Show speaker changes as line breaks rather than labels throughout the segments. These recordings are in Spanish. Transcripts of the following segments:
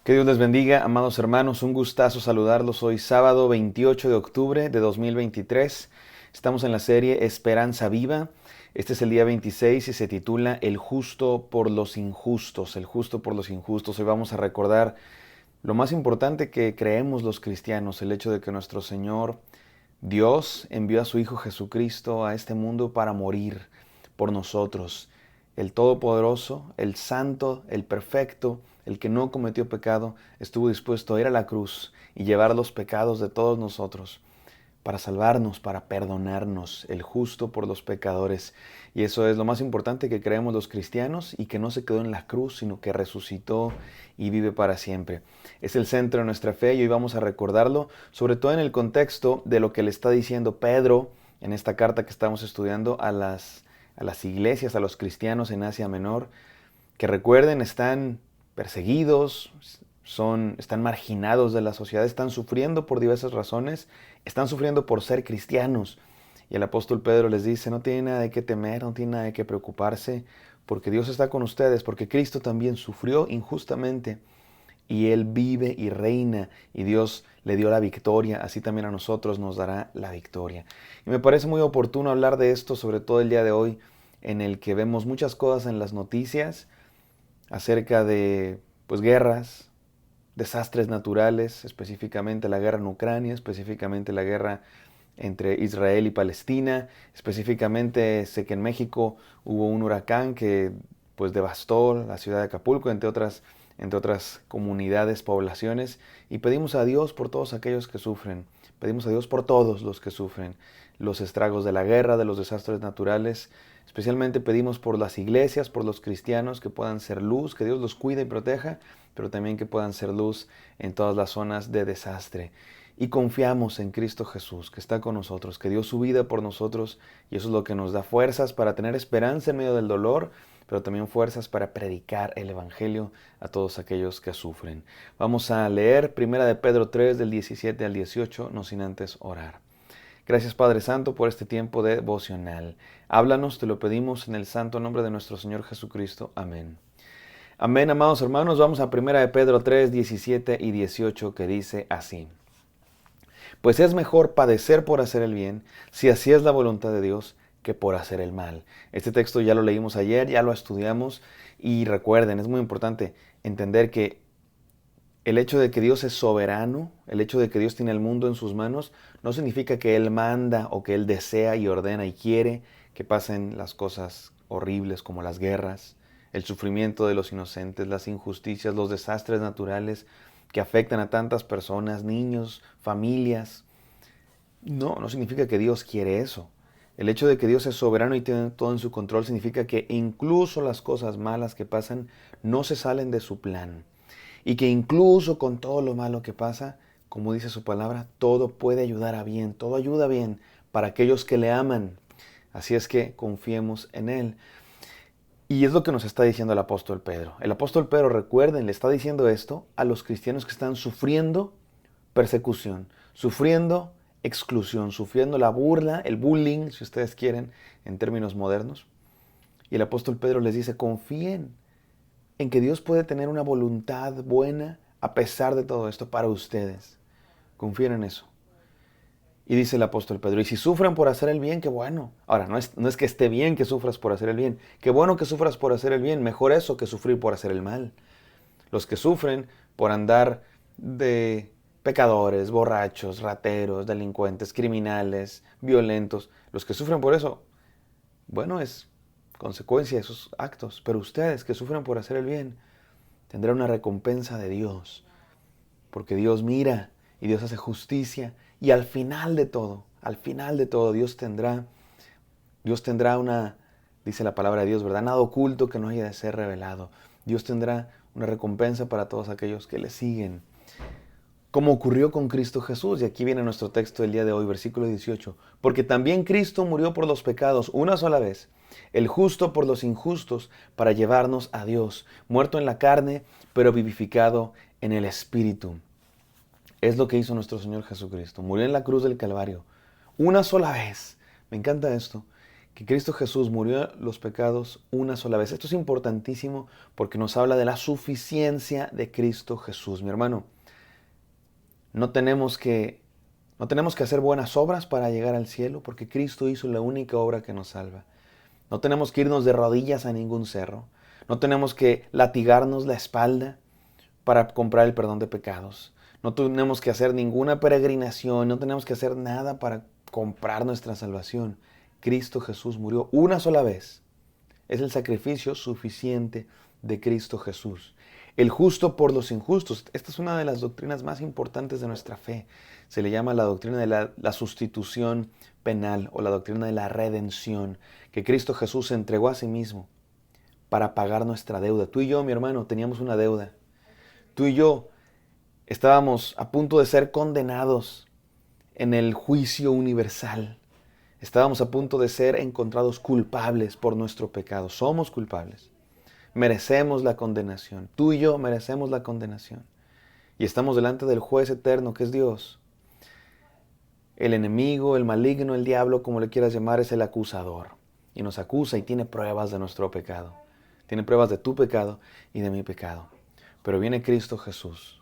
Que Dios les bendiga, amados hermanos, un gustazo saludarlos hoy sábado 28 de octubre de 2023. Estamos en la serie Esperanza Viva. Este es el día 26 y se titula El justo por los injustos, el justo por los injustos. Hoy vamos a recordar lo más importante que creemos los cristianos, el hecho de que nuestro Señor Dios envió a su Hijo Jesucristo a este mundo para morir por nosotros. El Todopoderoso, el Santo, el Perfecto, el que no cometió pecado, estuvo dispuesto a ir a la cruz y llevar los pecados de todos nosotros para salvarnos, para perdonarnos, el justo por los pecadores. Y eso es lo más importante que creemos los cristianos, y que no se quedó en la cruz, sino que resucitó y vive para siempre. Es el centro de nuestra fe y hoy vamos a recordarlo, sobre todo en el contexto de lo que le está diciendo Pedro en esta carta que estamos estudiando a las iglesias, a los cristianos en Asia Menor, que recuerden, están perseguidos, están marginados de la sociedad, están sufriendo por diversas razones, están sufriendo por ser cristianos. Y el apóstol Pedro les dice, no tiene nada de qué temer, no tiene nada de qué preocuparse, porque Dios está con ustedes, porque Cristo también sufrió injustamente y Él vive y reina, y Dios le dio la victoria, así también a nosotros nos dará la victoria. Y me parece muy oportuno hablar de esto, sobre todo el día de hoy, en el que vemos muchas cosas en las noticias acerca de guerras, desastres naturales, específicamente la guerra en Ucrania, específicamente la guerra entre Israel y Palestina. Específicamente sé que en México hubo un huracán que devastó la ciudad de Acapulco, entre otras comunidades, poblaciones, y pedimos a Dios por todos aquellos que sufren. Pedimos a Dios por todos los que sufren los estragos de la guerra, de los desastres naturales. Especialmente pedimos por las iglesias, por los cristianos, que puedan ser luz, que Dios los cuide y proteja, pero también que puedan ser luz en todas las zonas de desastre. Y confiamos en Cristo Jesús, que está con nosotros, que dio su vida por nosotros, y eso es lo que nos da fuerzas para tener esperanza en medio del dolor, pero también fuerzas para predicar el Evangelio a todos aquellos que sufren. Vamos a leer 1 de Pedro 3, del 17 al 18, no sin antes orar. Gracias, Padre Santo, por este tiempo devocional. Háblanos, te lo pedimos en el santo nombre de nuestro Señor Jesucristo. Amén. Amén, amados hermanos. Vamos a 1 de Pedro 3, 17 y 18, que dice así. Pues es mejor padecer por hacer el bien, si así es la voluntad de Dios, que por hacer el mal. Este texto ya lo leímos ayer, ya lo estudiamos, y recuerden, es muy importante entender que el hecho de que Dios es soberano, el hecho de que Dios tiene el mundo en sus manos, no significa que Él manda o que Él desea y ordena y quiere que pasen las cosas horribles como las guerras, el sufrimiento de los inocentes, las injusticias, los desastres naturales que afectan a tantas personas, niños, familias. No, no significa que Dios quiere eso. El hecho de que Dios es soberano y tiene todo en su control significa que incluso las cosas malas que pasan no se salen de su plan. Y que incluso con todo lo malo que pasa, como dice su palabra, todo puede ayudar a bien, todo ayuda bien para aquellos que le aman. Así es que confiemos en Él. Y es lo que nos está diciendo el apóstol Pedro. El apóstol Pedro, recuerden, le está diciendo esto a los cristianos que están sufriendo persecución, sufriendo exclusión, sufriendo la burla, el bullying, si ustedes quieren, en términos modernos. Y el apóstol Pedro les dice, confíen en que Dios puede tener una voluntad buena a pesar de todo esto para ustedes. Confíen en eso. Y dice el apóstol Pedro, y si sufren por hacer el bien, qué bueno. Ahora, no es que esté bien que sufras por hacer el bien. Qué bueno que sufras por hacer el bien. Mejor eso que sufrir por hacer el mal. Los que sufren por andar de pecadores, borrachos, rateros, delincuentes, criminales, violentos, los que sufren por eso, bueno, es consecuencia de sus actos. Pero ustedes que sufren por hacer el bien, tendrán una recompensa de Dios. Porque Dios mira y Dios hace justicia. Y al final de todo, Dios tendrá una, dice la palabra de Dios, ¿verdad? Nada oculto que no haya de ser revelado. Dios tendrá una recompensa para todos aquellos que le siguen. Como ocurrió con Cristo Jesús. Y aquí viene nuestro texto del día de hoy, versículo 18. Porque también Cristo murió por los pecados una sola vez, el justo por los injustos, para llevarnos a Dios, muerto en la carne, pero vivificado en el Espíritu. Es lo que hizo nuestro Señor Jesucristo. Murió en la cruz del Calvario una sola vez. Me encanta esto. que Cristo Jesús murió los pecados una sola vez. Esto es importantísimo porque nos habla de la suficiencia de Cristo Jesús. Mi hermano, no tenemos que hacer buenas obras para llegar al cielo, porque Cristo hizo la única obra que nos salva. No tenemos que irnos de rodillas a ningún cerro. No tenemos que latigarnos la espalda para comprar el perdón de pecados. No tenemos que hacer ninguna peregrinación, no tenemos que hacer nada para comprar nuestra salvación. Cristo Jesús murió una sola vez. Es el sacrificio suficiente de Cristo Jesús. El justo por los injustos. Esta es una de las doctrinas más importantes de nuestra fe. Se le llama la doctrina de la sustitución penal o la doctrina de la redención, que Cristo Jesús se entregó a sí mismo para pagar nuestra deuda. Tú y yo, mi hermano, teníamos una deuda. Tú y yo estábamos a punto de ser condenados en el juicio universal. Estábamos a punto de ser encontrados culpables por nuestro pecado. Somos culpables. Merecemos la condenación. Tú y yo merecemos la condenación. Y estamos delante del juez eterno, que es Dios. El enemigo, el maligno, el diablo, como le quieras llamar, es el acusador. Y nos acusa y tiene pruebas de nuestro pecado. Tiene pruebas de tu pecado y de mi pecado. Pero viene Cristo Jesús.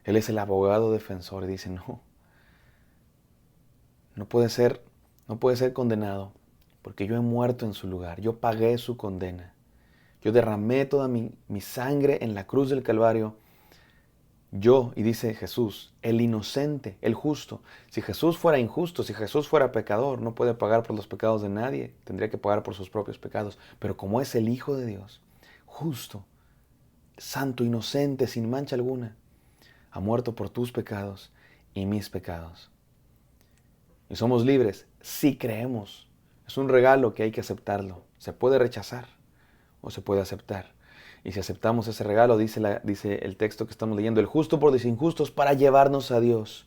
Él es el abogado defensor y dice, no puede ser condenado, porque yo he muerto en su lugar. Yo pagué su condena. Yo derramé toda mi sangre en la cruz del Calvario. Yo, y dice Jesús, el inocente, el justo. Si Jesús fuera injusto, si Jesús fuera pecador, no puede pagar por los pecados de nadie. Tendría que pagar por sus propios pecados. Pero como es el Hijo de Dios, justo, santo, inocente, sin mancha alguna, ha muerto por tus pecados y mis pecados. Y somos libres si creemos. Es un regalo que hay que aceptarlo. Se puede rechazar o se puede aceptar. Y si aceptamos ese regalo, dice el texto que estamos leyendo, el justo por los injustos para llevarnos a Dios.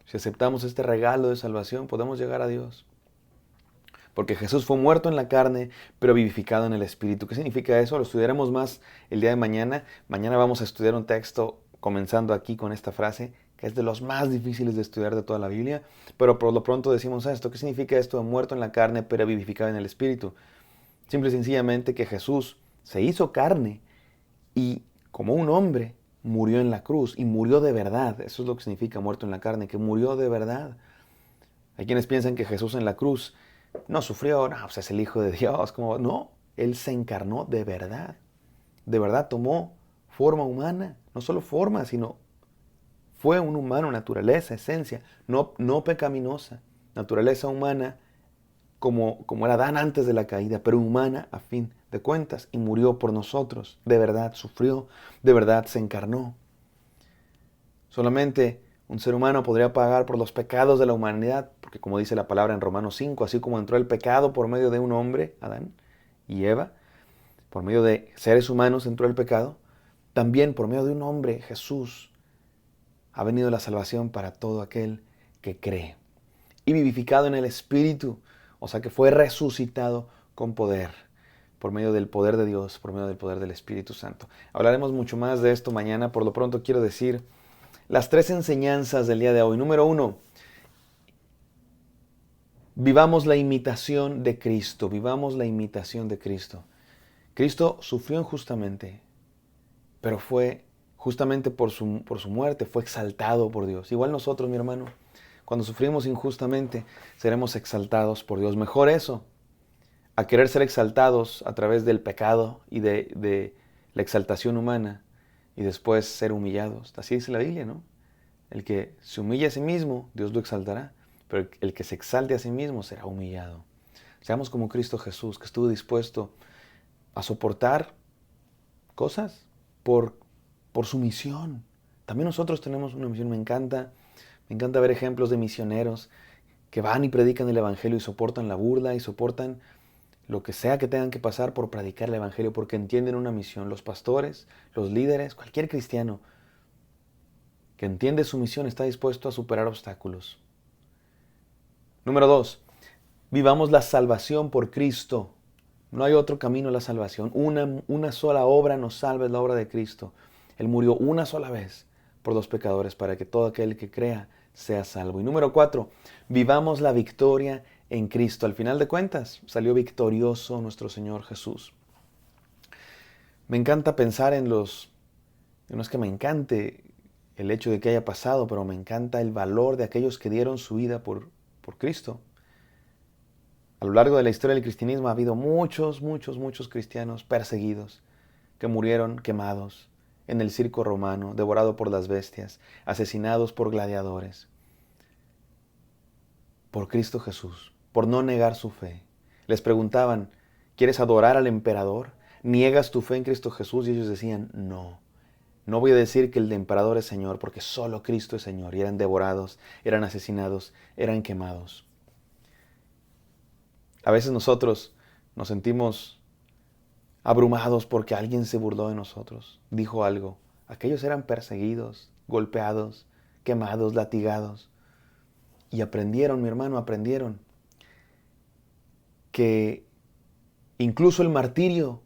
Si aceptamos este regalo de salvación, podemos llegar a Dios. Porque Jesús fue muerto en la carne, pero vivificado en el Espíritu. ¿Qué significa eso? Lo estudiaremos más el día de mañana. Mañana vamos a estudiar un texto comenzando aquí con esta frase, que es de los más difíciles de estudiar de toda la Biblia. Pero por lo pronto decimos esto. ¿Qué significa esto de muerto en la carne, pero vivificado en el Espíritu? Simple y sencillamente que Jesús se hizo carne y como un hombre murió en la cruz y murió de verdad. Eso es lo que significa muerto en la carne, que murió de verdad. Hay quienes piensan que Jesús en la cruz no sufrió, no, pues es el Hijo de Dios. No, Él se encarnó de verdad. De verdad tomó forma humana. No solo forma, sino fue un humano, naturaleza, esencia, no pecaminosa. Naturaleza humana como era Adán antes de la caída, pero humana a fin de cuentas. Y murió por nosotros. De verdad sufrió, de verdad se encarnó. Solamente un ser humano podría pagar por los pecados de la humanidad, porque como dice la palabra en Romanos 5, así como entró el pecado por medio de un hombre, Adán y Eva, por medio de seres humanos entró el pecado, también por medio de un hombre, Jesús, ha venido la salvación para todo aquel que cree. Y vivificado en el Espíritu, o sea que fue resucitado con poder, por medio del poder de Dios, por medio del poder del Espíritu Santo. Hablaremos mucho más de esto mañana. Por lo pronto quiero decir las 3 enseñanzas del día de hoy. Número 1, vivamos la imitación de Cristo. Vivamos la imitación de Cristo. Cristo sufrió injustamente, pero fue justamente por su muerte, fue exaltado por Dios. Igual nosotros, mi hermano, cuando sufrimos injustamente, seremos exaltados por Dios. Mejor eso, a querer ser exaltados a través del pecado y de la exaltación humana y después ser humillados. Así dice la Biblia, ¿no? El que se humilla a sí mismo, Dios lo exaltará, pero el que se exalte a sí mismo será humillado. Seamos como Cristo Jesús, que estuvo dispuesto a soportar cosas por su misión. También nosotros tenemos una misión. Me encanta ver ejemplos de misioneros que van y predican el Evangelio y soportan la burla y soportan lo que sea que tengan que pasar por predicar el Evangelio porque entienden una misión. Los pastores, los líderes, cualquier cristiano que entiende su misión está dispuesto a superar obstáculos. Número 2, vivamos la salvación por Cristo. No hay otro camino a la salvación. Una sola obra nos salva, es la obra de Cristo. Él murió una sola vez por los pecadores para que todo aquel que crea sea salvo. Y número 4, vivamos la victoria en Cristo. Al final de cuentas, salió victorioso nuestro Señor Jesús. Me encanta pensar no es que me encante el hecho de que haya pasado, pero me encanta el valor de aquellos que dieron su vida por Cristo. A lo largo de la historia del cristianismo ha habido muchos cristianos perseguidos, que murieron quemados en el circo romano, devorados por las bestias, asesinados por gladiadores, por Cristo Jesús, por no negar su fe. Les preguntaban, ¿quieres adorar al emperador? ¿Niegas tu fe en Cristo Jesús? Y ellos decían, no. No voy a decir que el emperador es Señor, porque solo Cristo es Señor. Y eran devorados, eran asesinados, eran quemados. A veces nosotros nos sentimos abrumados porque alguien se burló de nosotros, dijo algo. Aquellos eran perseguidos, golpeados, quemados, latigados. Y aprendieron, mi hermano, aprendieron que incluso el martirio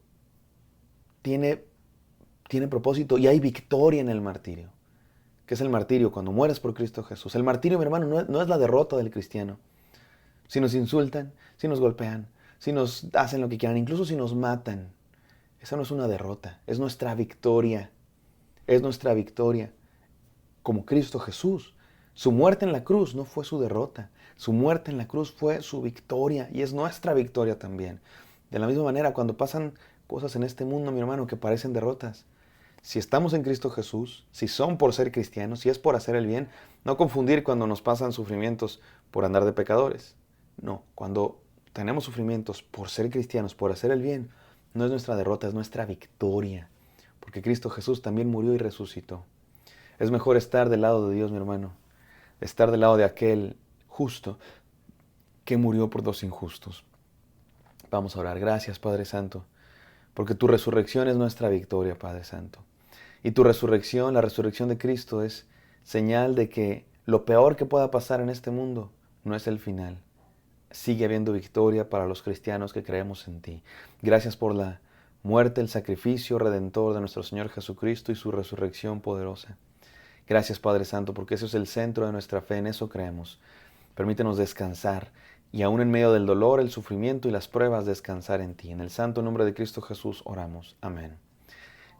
tiene propósito y hay victoria en el martirio. ¿Qué es el martirio? Cuando mueres por Cristo Jesús. El martirio, mi hermano, no es la derrota del cristiano. Si nos insultan, si nos golpean, si nos hacen lo que quieran, incluso si nos matan, esa no es una derrota, es nuestra victoria. Es nuestra victoria. Como Cristo Jesús. Su muerte en la cruz no fue su derrota. Su muerte en la cruz fue su victoria y es nuestra victoria también. De la misma manera, cuando pasan cosas en este mundo, mi hermano, que parecen derrotas, si estamos en Cristo Jesús, si son por ser cristianos, si es por hacer el bien, no confundir cuando nos pasan sufrimientos por andar de pecadores. No, cuando tenemos sufrimientos por ser cristianos, por hacer el bien, no es nuestra derrota, es nuestra victoria. Porque Cristo Jesús también murió y resucitó. Es mejor estar del lado de Dios, mi hermano, estar del lado de aquel justo que murió por los injustos. Vamos a orar. Gracias, Padre Santo, porque tu resurrección es nuestra victoria, Padre Santo. Y tu resurrección, la resurrección de Cristo, es señal de que lo peor que pueda pasar en este mundo no es el final. Sigue habiendo victoria para los cristianos que creemos en ti. Gracias por la muerte, el sacrificio redentor de nuestro Señor Jesucristo y su resurrección poderosa. Gracias, Padre Santo, porque eso es el centro de nuestra fe, en eso creemos. Permítenos descansar y aún en medio del dolor, el sufrimiento y las pruebas, descansar en ti. En el santo nombre de Cristo Jesús oramos. Amén.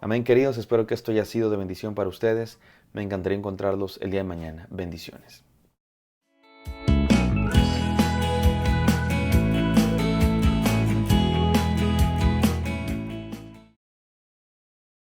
Amén, queridos. Espero que esto haya sido de bendición para ustedes. Me encantaría encontrarlos el día de mañana. Bendiciones.